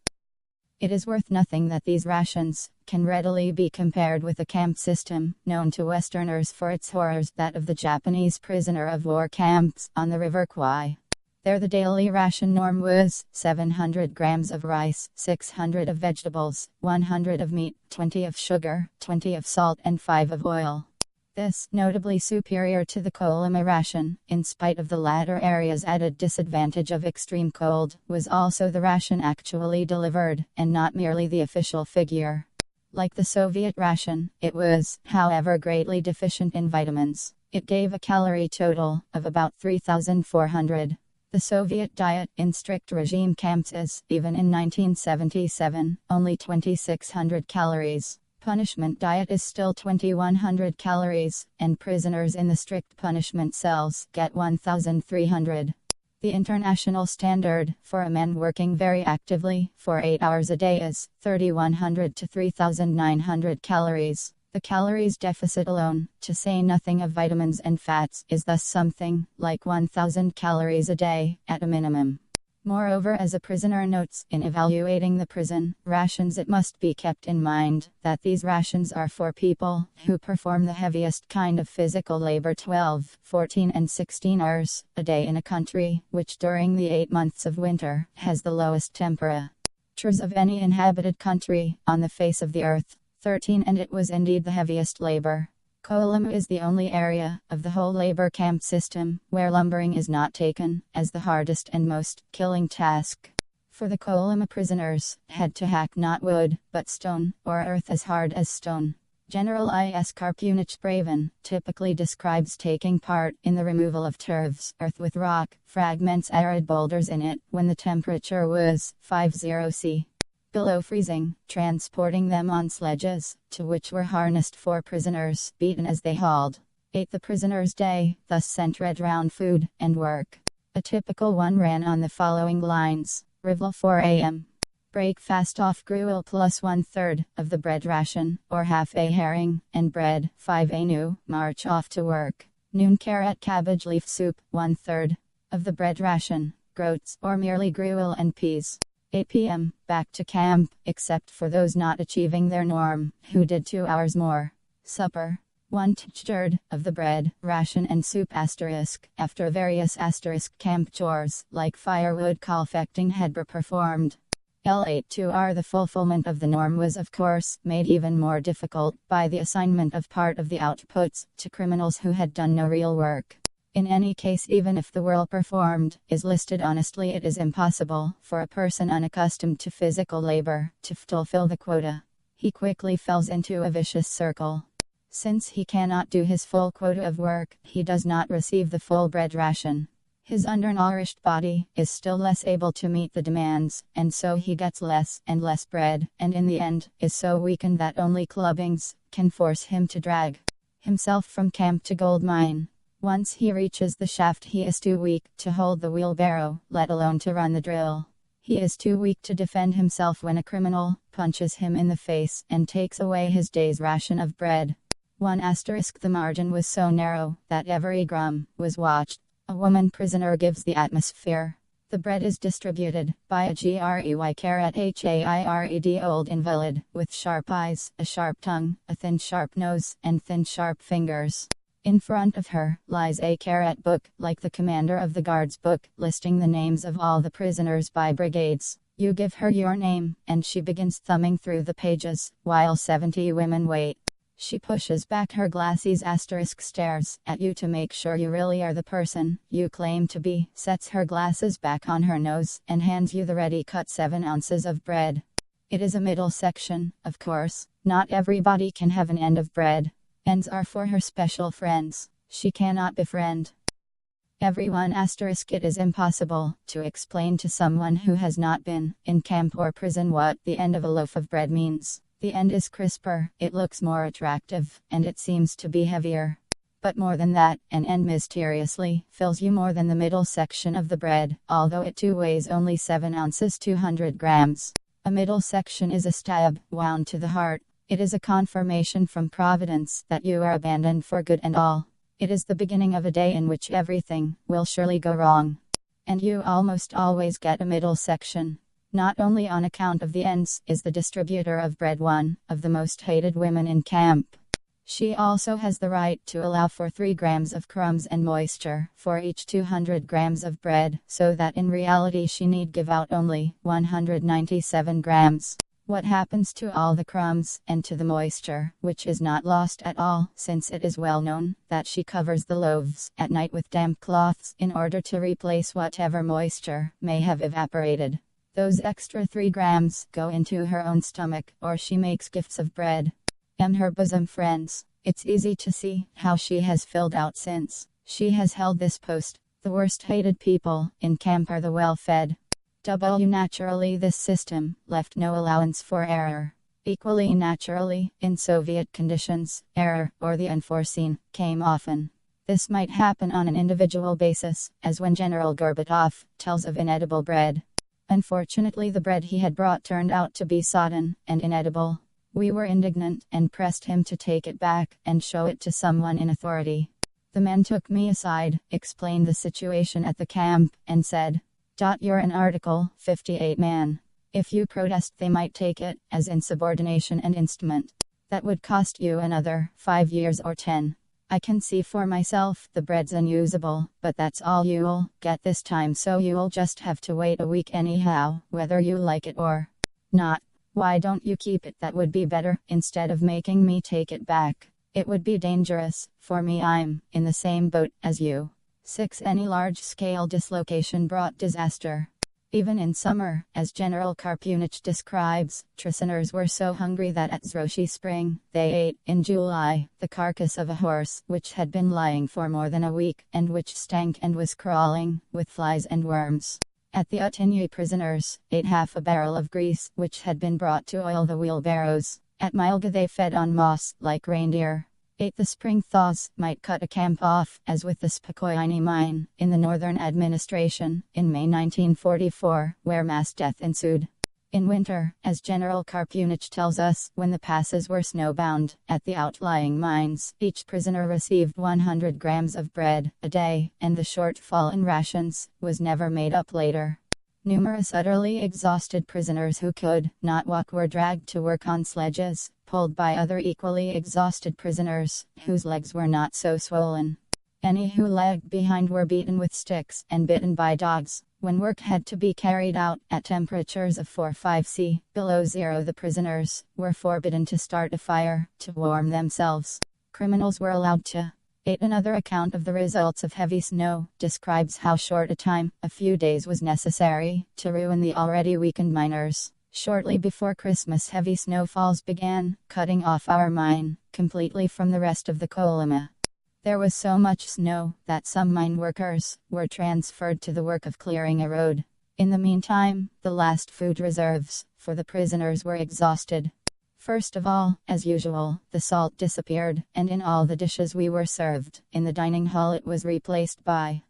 It is worth nothing that these rations can readily be compared with a camp system, known to Westerners for its horrors, that of the Japanese prisoner of war camps on the River Kwai. There the daily ration norm was 700 grams of rice, 600 of vegetables, 100 of meat, 20 of sugar, 20 of salt and 5 of oil. This, notably superior to the Kolyma ration, in spite of the latter area's added disadvantage of extreme cold, was also the ration actually delivered, and not merely the official figure. Like the Soviet ration, it was, however, greatly deficient in vitamins. It gave a calorie total of about 3,400. The Soviet diet in strict regime camps is, even in 1977, only 2,600 calories. Punishment diet is still 2,100 calories, and prisoners in the strict punishment cells get 1,300. The international standard for a man working very actively for 8 hours a day is 3,100 to 3,900 calories. The calories deficit alone, to say nothing of vitamins and fats, is thus something like 1,000 calories a day, at a minimum. Moreover, as a prisoner notes in evaluating the prison rations, it must be kept in mind that these rations are for people who perform the heaviest kind of physical labor 12, 14 and 16 hours a day in a country which during the 8 months of winter has the lowest temperatures of any inhabited country on the face of the earth. 13, and it was indeed the heaviest labor. Kolyma is the only area of the whole labor camp system where lumbering is not taken as the hardest and most killing task. For the Kolyma prisoners had to hack not wood, but stone, or earth as hard as stone. General I.S. Karpunich-Braven typically describes taking part in the removal of turfs, earth with rock fragments, arid boulders in it, when the temperature was 50 C. Below freezing, transporting them on sledges, to which were harnessed 4 prisoners, beaten as they hauled. 8. The prisoner's day, thus centered round food and work. A typical one ran on the following lines. Revel 4 a.m. Break fast off gruel plus 1/3 of the bread ration, or half a herring, and bread. 5 a new, march off to work. Noon carrot cabbage leaf soup, 1/3 of the bread ration, groats, or merely gruel and peas. 8 p.m. Back to camp, except for those not achieving their norm, who did 2 hours more. Supper. 1/3 of the bread, ration and soup asterisk, after various asterisk camp chores, like firewood collecting had been performed. L8 to R. The fulfillment of the norm was of course made even more difficult by the assignment of part of the outputs to criminals who had done no real work. In any case, even if the work performed is listed honestly, it is impossible for a person unaccustomed to physical labor to fulfill the quota. He quickly falls into a vicious circle. Since he cannot do his full quota of work, he does not receive the full bread ration. His undernourished body is still less able to meet the demands, and so he gets less and less bread, and in the end, is so weakened that only clubbings can force him to drag himself from camp to gold mine. Once he reaches the shaft, he is too weak to hold the wheelbarrow, let alone to run the drill. He is too weak to defend himself when a criminal punches him in the face and takes away his day's ration of bread. 1 asterisk. The margin was so narrow that every crumb was watched. A woman prisoner gives the atmosphere. The bread is distributed by a Grey old invalid, with sharp eyes, a sharp tongue, a thin sharp nose, and thin sharp fingers. In front of her lies a carrot book, like the commander of the guard's book, listing the names of all the prisoners by brigades. You give her your name, and she begins thumbing through the pages, while 70 women wait. She pushes back her glasses asterisk, stares at you to make sure you really are the person you claim to be, sets her glasses back on her nose, and hands you the ready cut 7 ounces of bread. It is a middle section, of course. Not everybody can have an end of bread. Ends are for her special friends. She cannot befriend everyone asterisk. It is impossible to explain to someone who has not been in camp or prison what the end of a loaf of bread means. The end is crisper, it looks more attractive, and it seems to be heavier. But more than that, an end mysteriously fills you more than the middle section of the bread, although it too weighs only 7 ounces 200 grams. A middle section is a stab wound to the heart. It is a confirmation from Providence that you are abandoned for good and all. It is the beginning of a day in which everything will surely go wrong. And you almost always get a middle section. Not only on account of the ends is the distributor of bread one of the most hated women in camp. She also has the right to allow for 3 grams of crumbs and moisture for each 200 grams of bread, so that in reality she need give out only 197 grams. What happens to all the crumbs, and to the moisture, which is not lost at all, since it is well known that she covers the loaves at night with damp cloths in order to replace whatever moisture may have evaporated. Those extra 3 grams go into her own stomach, or she makes gifts of bread. And her bosom friends, it's easy to see how she has filled out since she has held this post. The worst hated people in camp are the well-fed. Naturally, this system left no allowance for error. Equally naturally, in Soviet conditions, error, or the unforeseen, came often. This might happen on an individual basis, as when General Gorbatov tells of inedible bread. Unfortunately, the bread he had brought turned out to be sodden and inedible. We were indignant and pressed him to take it back and show it to someone in authority. The men took me aside, explained the situation at the camp, and said, "You're an Article 58 man. If you protest, they might take it as insubordination and instrument. That would cost you another 5 years or 10. I can see for myself the bread's unusable, but that's all you'll get this time, so you'll just have to wait a week anyhow, whether you like it or not. Why don't you keep it? That would be better, instead of making me take it back. It would be dangerous for me. I'm in the same boat as you." 6. Any large-scale dislocation brought disaster. Even in summer, as General Karpunich describes, prisoners were so hungry that at Zroshi Spring, they ate, in July, the carcass of a horse which had been lying for more than a week, and which stank and was crawling with flies and worms. At the Otinyi, prisoners ate half a barrel of grease which had been brought to oil the wheelbarrows. At Milga they fed on moss like reindeer. 8. The spring thaws might cut a camp off, as with the Spokojny mine, in the Northern Administration, in May 1944, where mass death ensued. In winter, as General Karpunich tells us, when the passes were snowbound, at the outlying mines, each prisoner received 100 grams of bread a day, and the shortfall in rations was never made up later. Numerous utterly exhausted prisoners who could not walk were dragged to work on sledges, pulled by other equally exhausted prisoners, whose legs were not so swollen. Any who lagged behind were beaten with sticks and bitten by dogs. When work had to be carried out at temperatures of 4-5 C below zero, the prisoners were forbidden to start a fire to warm themselves. Criminals were allowed to. 8. Another account of the results of heavy snow describes how short a time, a few days, was necessary to ruin the already weakened miners. Shortly before Christmas, heavy snowfalls began, cutting off our mine completely from the rest of the Kolyma. There was so much snow that some mine workers were transferred to the work of clearing a road. In the meantime, the last food reserves for the prisoners were exhausted. First of all, as usual, the salt disappeared, and in all the dishes we were served in the dining hall it was replaced by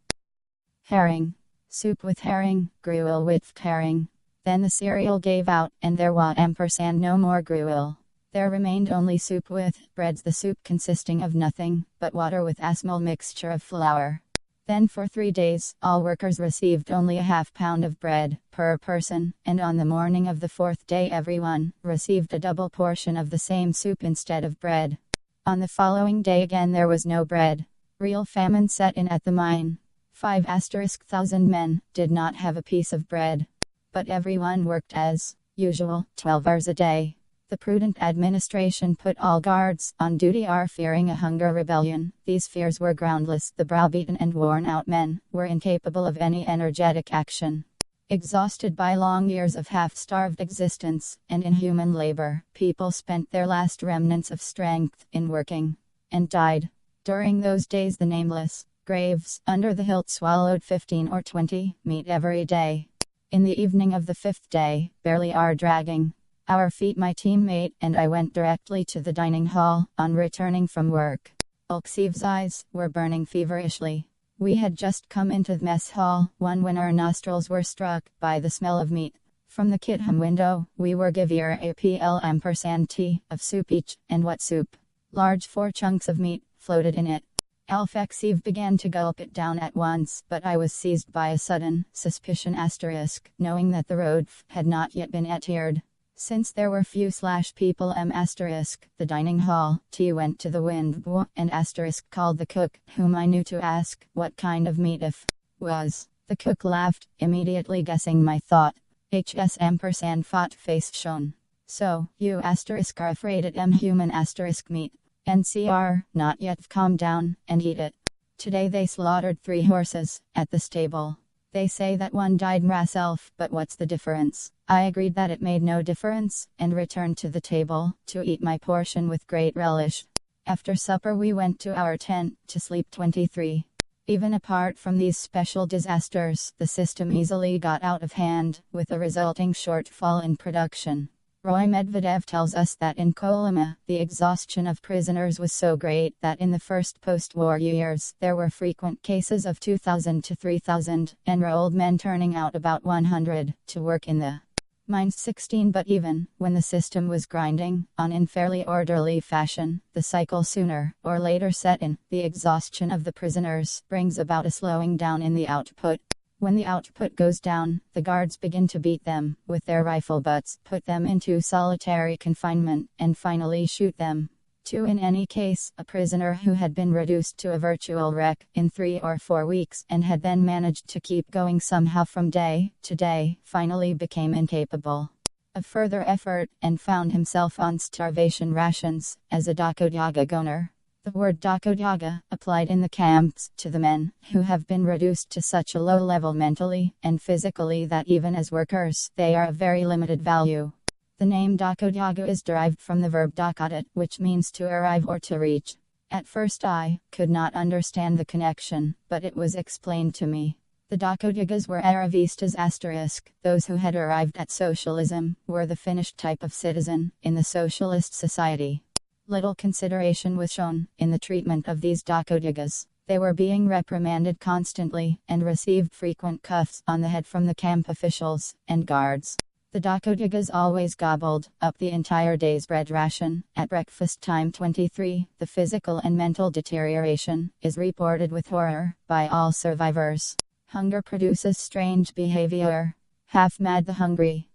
herring. Soup with herring, gruel with herring. Then the cereal gave out, and there was no more gruel. There remained only soup with breads, the soup consisting of nothing but water with a small mixture of flour. Then for 3 days, all workers received only a half-pound of bread per person, and on the morning of the 4th day everyone received a double portion of the same soup instead of bread. On the following day again there was no bread. Real famine set in at the mine. 5,000 men did not have a piece of bread. But everyone worked as usual, 12 hours a day. The prudent administration put all guards on duty fearing a hunger rebellion. These fears were groundless. The browbeaten and worn-out men were incapable of any energetic action. Exhausted by long years of half-starved existence and inhuman labor, people spent their last remnants of strength in working, and died. During those days the nameless graves under the hilt swallowed 15 or 20 meat every day. In the evening of the 5th day, barely dragging our feet, my teammate and I went directly to the dining hall on returning from work. Alexey's eyes were burning feverishly. We had just come into the mess hall when our nostrils were struck by the smell of meat. From the kitchen window, we were given a PL&T of soup each, and what soup! Large 4 chunks of meat floated in it. Alexey began to gulp it down at once, but I was seized by a sudden suspicion *, knowing that the road had not yet been adhered. Since there were few people the dining hall, went to the window and * called the cook, whom I knew, to ask what kind of meat it was. The cook laughed, immediately guessing my thought. *Fat face shone. So, you asterisk are afraid it human asterisk meat. NCR, not yet calm down, and eat it. Today they slaughtered 3 horses, at the stable. They say that one died myself, but what's the difference? I agreed that it made no difference, and returned to the table, to eat my portion with great relish. After supper we went to our tent, to sleep 23. Even apart from these special disasters, the system easily got out of hand, with a resulting shortfall in production. Roy Medvedev tells us that in Kolyma, the exhaustion of prisoners was so great that in the first post-war years, there were frequent cases of 2,000 to 3,000 enrolled men turning out about 100 to work in the mines. 16. But even when the system was grinding on in fairly orderly fashion, the cycle sooner or later set in. The exhaustion of the prisoners brings about a slowing down in the output. When the output goes down, the guards begin to beat them with their rifle butts, put them into solitary confinement, and finally shoot them. 2. In any case, a prisoner who had been reduced to a virtual wreck in 3 or 4 weeks and had then managed to keep going somehow from day to day, finally became incapable of further effort and found himself on starvation rations as a dakodyaga goner. The word dakodyaga, applied in the camps to the men who have been reduced to such a low level mentally and physically that even as workers they are of very limited value. The name dakodyaga is derived from the verb dakodat, which means to arrive or to reach. At first I could not understand the connection, but it was explained to me. The dakodyagas were arrivistas asterisk, those who had arrived at socialism, were the finished type of citizen in the socialist society. Little consideration was shown in the treatment of these dakodyagas. They were being reprimanded constantly, and received frequent cuffs on the head from the camp officials and guards. The dakodyagas always gobbled up the entire day's bread ration. At breakfast time 23, the physical and mental deterioration is reported with horror by all survivors. Hunger produces strange behavior. Half mad the hungry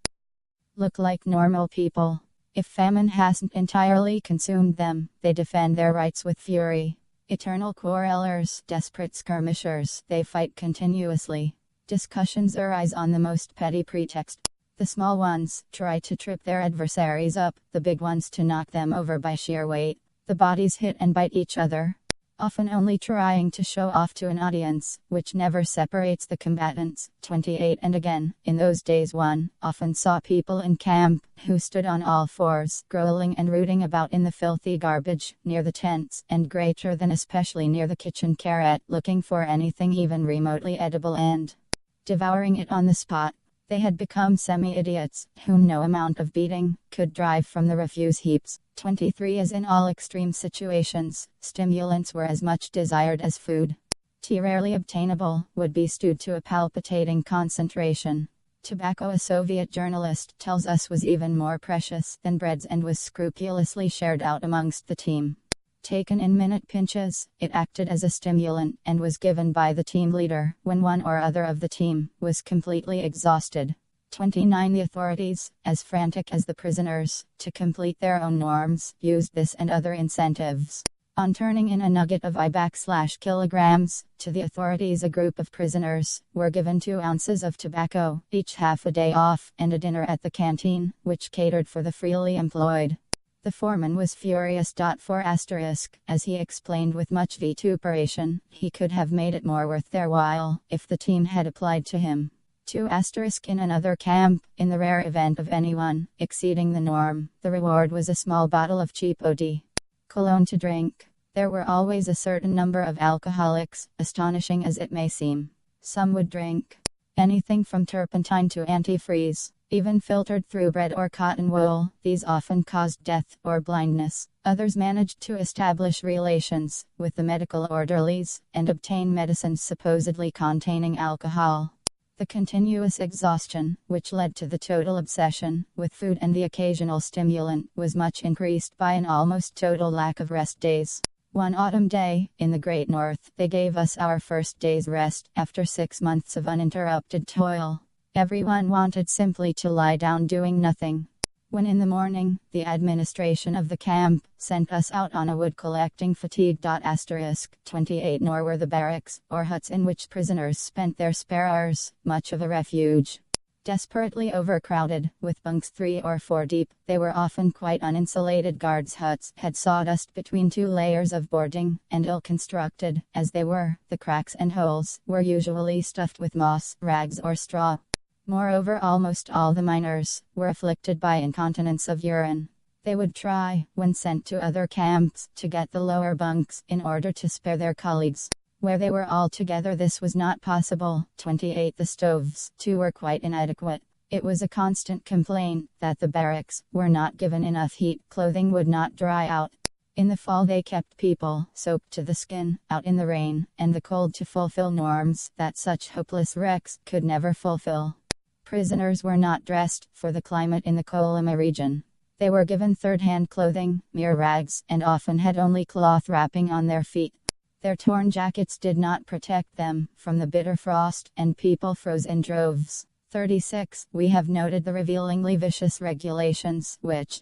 look like normal people. If famine hasn't entirely consumed them, they defend their rights with fury. Eternal quarrelers, desperate skirmishers, they fight continuously. Discussions arise on the most petty pretext. The small ones try to trip their adversaries up, the big ones to knock them over by sheer weight. The bodies hit and bite each other, often only trying to show off to an audience, which never separates the combatants. 28. And again, in those days one often saw people in camp who stood on all fours, growling and rooting about in the filthy garbage near the tents, and greater than especially near the kitchen carrot, looking for anything even remotely edible and devouring it on the spot. They had become semi-idiots, whom no amount of beating could drive from the refuse heaps. 23. As in all extreme situations, stimulants were as much desired as food. Tea, rarely obtainable, would be stewed to a palpitating concentration. Tobacco, a Soviet journalist tells us, was even more precious than breads and was scrupulously shared out amongst the team. Taken in minute pinches, it acted as a stimulant and was given by the team leader when one or other of the team was completely exhausted. 29. The authorities, as frantic as the prisoners, to complete their own norms, used this and other incentives. On turning in a nugget of I/kilograms, to the authorities a group of prisoners were given 2 ounces of tobacco, each half a day off, and a dinner at the canteen, which catered for the freely employed. The foreman was furious. 4 asterisk, as he explained with much vituperation, he could have made it more worth their while if the team had applied to him. 2 asterisk. In another camp, in the rare event of anyone exceeding the norm, the reward was a small bottle of cheap eau de cologne to drink. There were always a certain number of alcoholics, astonishing as it may seem. Some would drink anything from turpentine to antifreeze, even filtered through bread or cotton wool. These often caused death or blindness. Others managed to establish relations with the medical orderlies and obtain medicines supposedly containing alcohol. The continuous exhaustion, which led to the total obsession with food and the occasional stimulant, was much increased by an almost total lack of rest days. One autumn day, in the Great North, they gave us our first day's rest after 6 months of uninterrupted toil. Everyone wanted simply to lie down doing nothing. When in the morning, the administration of the camp sent us out on a wood collecting fatigue. 28. Nor were the barracks or huts in which prisoners spent their spare hours much of a refuge. Desperately overcrowded, with bunks 3 or 4 deep, they were often quite uninsulated. Guards' huts had sawdust between 2 layers of boarding, and ill-constructed as they were, the cracks and holes were usually stuffed with moss, rags or straw. Moreover, almost all the miners were afflicted by incontinence of urine. They would try, when sent to other camps, to get the lower bunks in order to spare their colleagues. Where they were all together, this was not possible. 28 The stoves, too, were quite inadequate. It was a constant complaint that the barracks were not given enough heat. Clothing would not dry out. In the fall they kept people, soaked to the skin, out in the rain and the cold to fulfill norms that such hopeless wrecks could never fulfill. Prisoners were not dressed for the climate in the Kolyma region. They were given third-hand clothing, mere rags, and often had only cloth wrapping on their feet. Their torn jackets did not protect them from the bitter frost, and people froze in droves. 36 We have noted the revealingly vicious regulations which,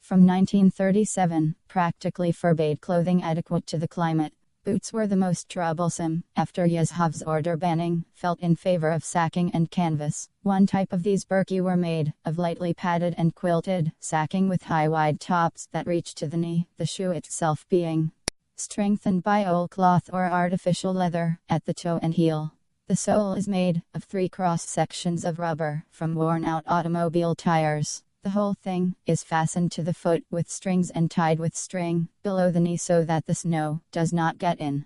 from 1937, practically forbade clothing adequate to the climate. Boots were the most troublesome, after Yezhov's order banning, felt in favor of sacking and canvas. One type of these burki were made, of lightly padded and quilted, sacking with high wide tops that reached to the knee, the shoe itself being strengthened by old cloth or artificial leather, at the toe and heel. The sole is made of 3 cross-sections of rubber, from worn-out automobile tires. The whole thing is fastened to the foot with strings and tied with string below the knee so that the snow does not get in.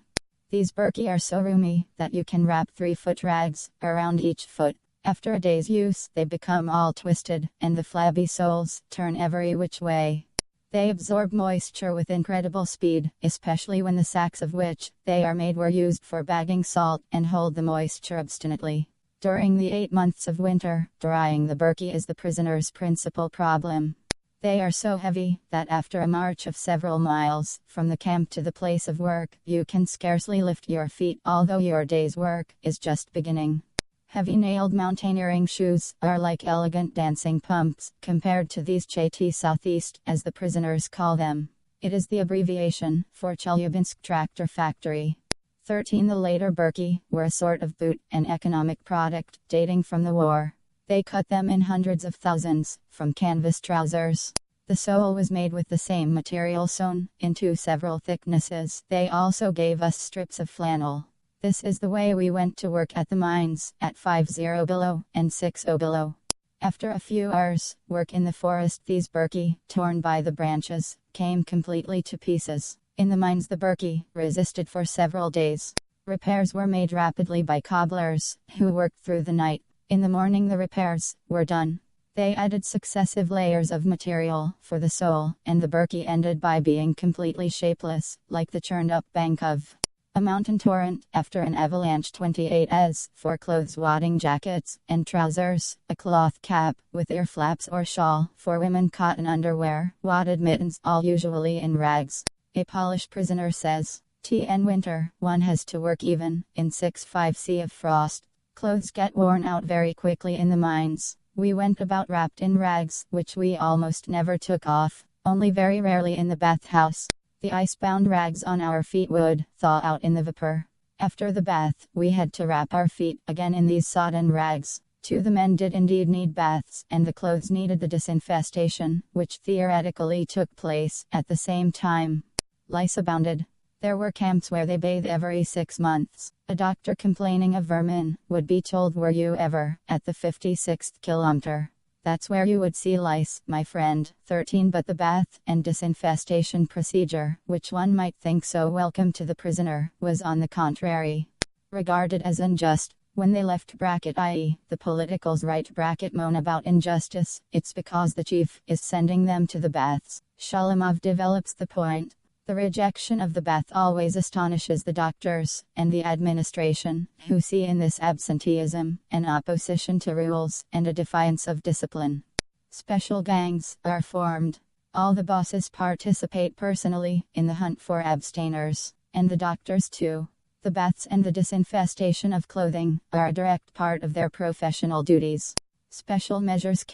These burki are so roomy that you can wrap 3-foot rags around each foot. After a day's use, they become all twisted, and the flabby soles turn every which way. They absorb moisture with incredible speed, especially when the sacks of which they are made were used for bagging salt, and hold the moisture obstinately. During the 8 months of winter, drying the burki is the prisoner's principal problem. They are so heavy that after a march of several miles from the camp to the place of work, you can scarcely lift your feet, although your day's work is just beginning. Heavy-nailed mountaineering shoes are like elegant dancing pumps, compared to these cheti southeast, as the prisoners call them. It is the abbreviation for Chelyabinsk Tractor Factory. 13 The later burki were a sort of boot, an economic product, dating from the war. They cut them in hundreds of thousands, from canvas trousers. The sole was made with the same material sewn into several thicknesses. They also gave us strips of flannel. This is the way we went to work at the mines, at 50 below, and 60 below. After a few hours' work in the forest, these burki, torn by the branches, came completely to pieces. In the mines the burki resisted for several days. Repairs were made rapidly by cobblers, who worked through the night. In the morning the repairs were done. They added successive layers of material for the sole, and the burki ended by being completely shapeless, like the churned-up bank of a mountain torrent. After an avalanche. 28 As for clothes, wadding jackets and trousers, a cloth cap with ear flaps or shawl. For women, cotton underwear, wadded mittens, all usually in rags. A Polish prisoner says, "In winter, one has to work even in 6-5 of frost. Clothes get worn out very quickly in the mines. We went about wrapped in rags, which we almost never took off, only very rarely in the bathhouse. The ice-bound rags on our feet would thaw out in the vapor. After the bath, we had to wrap our feet again in these sodden rags. The men did indeed need baths, and the clothes needed the disinfestation, which theoretically took place at the same time. Lice abounded. There were camps where they bathed every 6 months. A doctor complaining of vermin would be told, "Were you ever at the 56th kilometer? That's where you would see lice, my friend." 13 But the bath and disinfestation procedure, which one might think so welcome to the prisoner, was on the contrary regarded as unjust. When they left bracket, i.e., the politicals right bracket, moan about injustice, it's because the chief is sending them to the baths. Shalamov develops the point. The rejection of the bath always astonishes the doctors and the administration, who see in this absenteeism an opposition to rules and a defiance of discipline. Special gangs are formed. All the bosses participate personally in the hunt for abstainers, and the doctors too. The baths and the disinfestation of clothing are a direct part of their professional duties. Special measures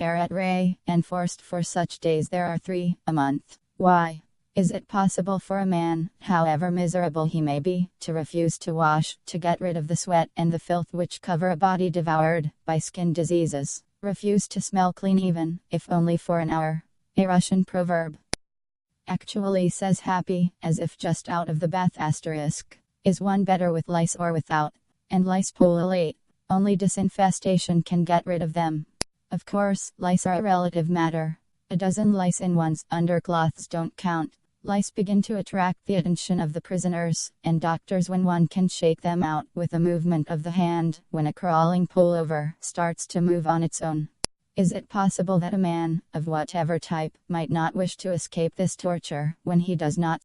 enforced for such days there are 3 a month. Why? Is it possible for a man, however miserable he may be, to refuse to wash, to get rid of the sweat and the filth which cover a body devoured by skin diseases, refuse to smell clean even, if only for an hour? A Russian proverb actually says happy, as if just out of the bath asterisk. Is one better with lice or without? And lice polulate. Only disinfestation can get rid of them. Of course, lice are a relative matter. A dozen lice in one's underclothes don't count. Lice begin to attract the attention of the prisoners and doctors when one can shake them out with a movement of the hand, when a crawling pullover starts to move on its own. Is it possible that a man, of whatever type, might not wish to escape this torture, when he does not